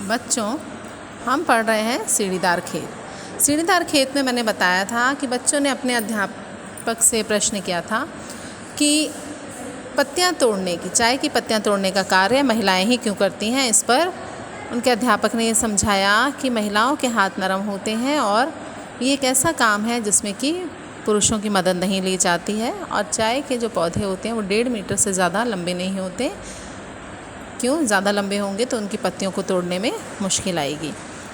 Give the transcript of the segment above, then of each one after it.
बच्चों, हम पढ़ रहे हैं सीढ़ीदार खेत। सीढ़ीदार खेत में मैंने बताया था कि बच्चों ने अपने अध्यापक से प्रश्न किया था कि चाय की पत्तियां तोड़ने का कार्य महिलाएं ही क्यों करती हैं। इस पर उनके अध्यापक ने ये समझाया कि महिलाओं के हाथ नरम होते हैं और ये एक ऐसा काम है जिसमें कि पुरुषों की मदद नहीं ली जाती है। और चाय के जो पौधे होते हैं वो 1.5 मीटर से ज़्यादा लंबे नहीं होते। क्यों? ज़्यादा लंबे होंगे तो उनकी पत्तियों को तोड़ने में मुश्किल आएगी।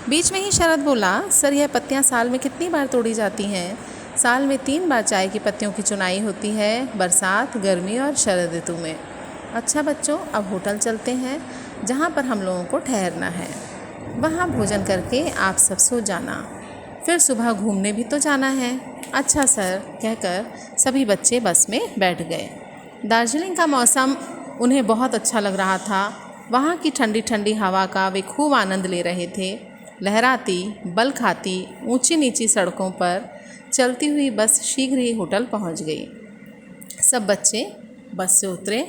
बीच में ही शरद बोला, सर यह पत्तियां साल में कितनी बार तोड़ी जाती हैं? साल में 3 बार चाय की पत्तियों की चुनाई होती है, बरसात, गर्मी और शरद ऋतु में। अच्छा बच्चों, अब होटल चलते हैं जहाँ पर हम लोगों को ठहरना है। वहाँ भोजन करके आप सब सो जाना, फिर सुबह घूमने भी तो जाना है। अच्छा सर कहकर सभी बच्चे बस में बैठ गए। दार्जिलिंग का मौसम उन्हें बहुत अच्छा लग रहा था। वहाँ की ठंडी ठंडी हवा का वे खूब आनंद ले रहे थे। लहराती, बल खाती, ऊंची नीची सड़कों पर चलती हुई बस शीघ्र ही होटल पहुँच गई। सब बच्चे बस से उतरे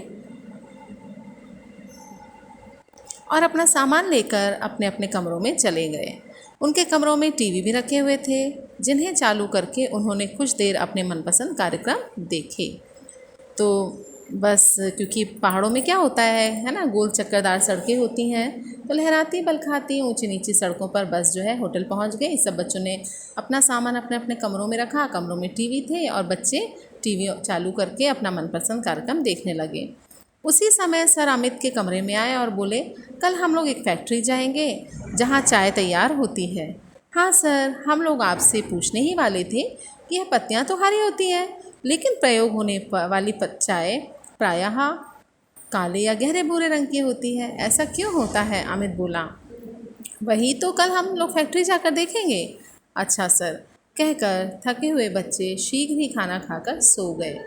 और अपना सामान लेकर अपने अपने कमरों में चले गए। उनके कमरों में टीवी भी रखे हुए थे, जिन्हें चालू करके उन्होंने कुछ देर अपने मनपसंद कार्यक्रम देखे। तो बस क्योंकि पहाड़ों में क्या होता है ना, गोल चक्करदार सड़कें होती हैं, तो लहराती बल खाती ऊंची नीची सड़कों पर बस जो है होटल पहुंच गई। सब बच्चों ने अपना सामान अपने अपने कमरों में रखा। कमरों में टीवी थे और बच्चे टीवी चालू करके अपना मनपसंद कार्यक्रम देखने लगे। उसी समय सर अमित के कमरे में आए और बोले, कल हम लोग एक फैक्ट्री जाएंगे जहाँ चाय तैयार होती है। हाँ सर, हम लोग आपसे पूछने ही वाले थे कि यह पत्तियाँ तो हरी होती हैं, लेकिन प्रयोग होने वाली चाय प्रायः काले या गहरे भूरे रंग की होती है। ऐसा क्यों होता है? अमित बोला। वही तो कल हम लोग फैक्ट्री जाकर देखेंगे। अच्छा सर कहकर थके हुए बच्चे शीघ्र ही खाना खाकर सो गए।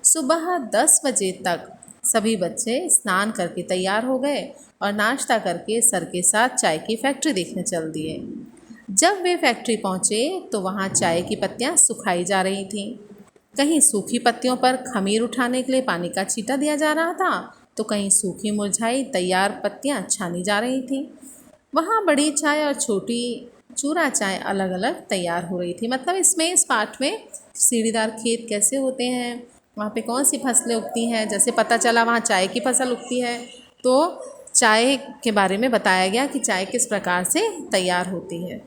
सुबह 10 बजे तक सभी बच्चे स्नान करके तैयार हो गए और नाश्ता करके सर के साथ चाय की फैक्ट्री देखने चल दिए। जब वे फैक्ट्री पहुंचे तो वहां चाय की पत्तियां सुखाई जा रही थीं। कहीं सूखी पत्तियों पर खमीर उठाने के लिए पानी का छींटा दिया जा रहा था, तो कहीं सूखी मुरझाई तैयार पत्तियां छानी जा रही थीं। वहाँ बड़ी चाय और छोटी चूरा चाय अलग अलग तैयार हो रही थी। मतलब इस पाठ में सीढ़ीदार खेत कैसे होते हैं, वहाँ पे कौन सी फसलें उगती हैं। जैसे पता चला वहाँ चाय की फसल उगती है, तो चाय के बारे में बताया गया कि चाय किस प्रकार से तैयार होती है।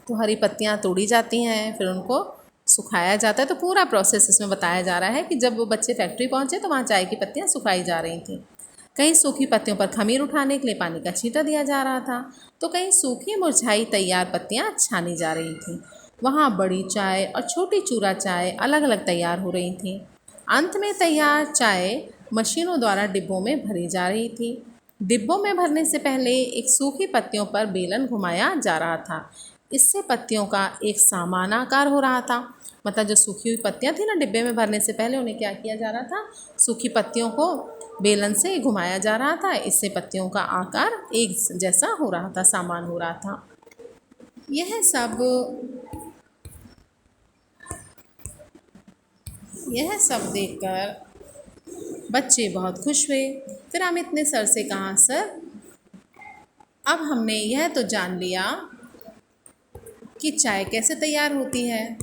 तो हरी पत्तियाँ तोड़ी जाती हैं, फिर उनको सुखाया जाता है। तो पूरा प्रोसेस इसमें बताया जा रहा है कि जब वो बच्चे फैक्ट्री पहुँचे तो वहाँ चाय की पत्तियाँ सुखाई जा रही थीं। कहीं सूखी पत्तियों पर खमीर उठाने के लिए पानी का छींटा दिया जा रहा था, तो कहीं सूखी मुरझाई तैयार पत्तियाँ छानी जा रही थीं। वहाँ बड़ी चाय और छोटी चूरा चाय अलग अलग तैयार हो रही थीं। अंत में तैयार चाय मशीनों द्वारा डिब्बों में भरी जा रही थी। डिब्बों में भरने से पहले एक सूखी पत्तियों पर बेलन घुमाया जा रहा था। इससे पत्तियों का एक समान आकार हो रहा था। मतलब जो सूखी हुई पत्तियां थी ना, डिब्बे में भरने से पहले उन्हें क्या किया जा रहा था, सूखी पत्तियों को बेलन से घुमाया जा रहा था। इससे पत्तियों का आकार एक जैसा हो रहा था, समान हो रहा था। यह सब देखकर बच्चे बहुत खुश हुए। फिर अमित ने सर से कहा, सर अब हमने यह तो जान लिया कि चाय कैसे तैयार होती है,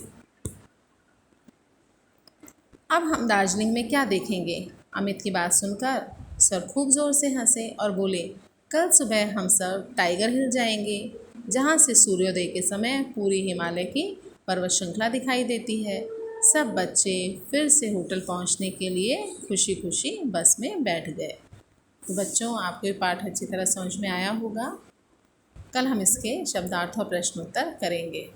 अब हम दार्जिलिंग में क्या देखेंगे? अमित की बात सुनकर सर खूब ज़ोर से हंसे और बोले, कल सुबह हम सब टाइगर हिल जाएंगे, जहाँ से सूर्योदय के समय पूरी हिमालय की पर्वत श्रृंखला दिखाई देती है। सब बच्चे फिर से होटल पहुँचने के लिए खुशी खुशी बस में बैठ गए। तो बच्चों, आपको ये पाठ अच्छी तरह समझ में आया होगा। कल हम इसके शब्दार्थ और प्रश्नोत्तर करेंगे।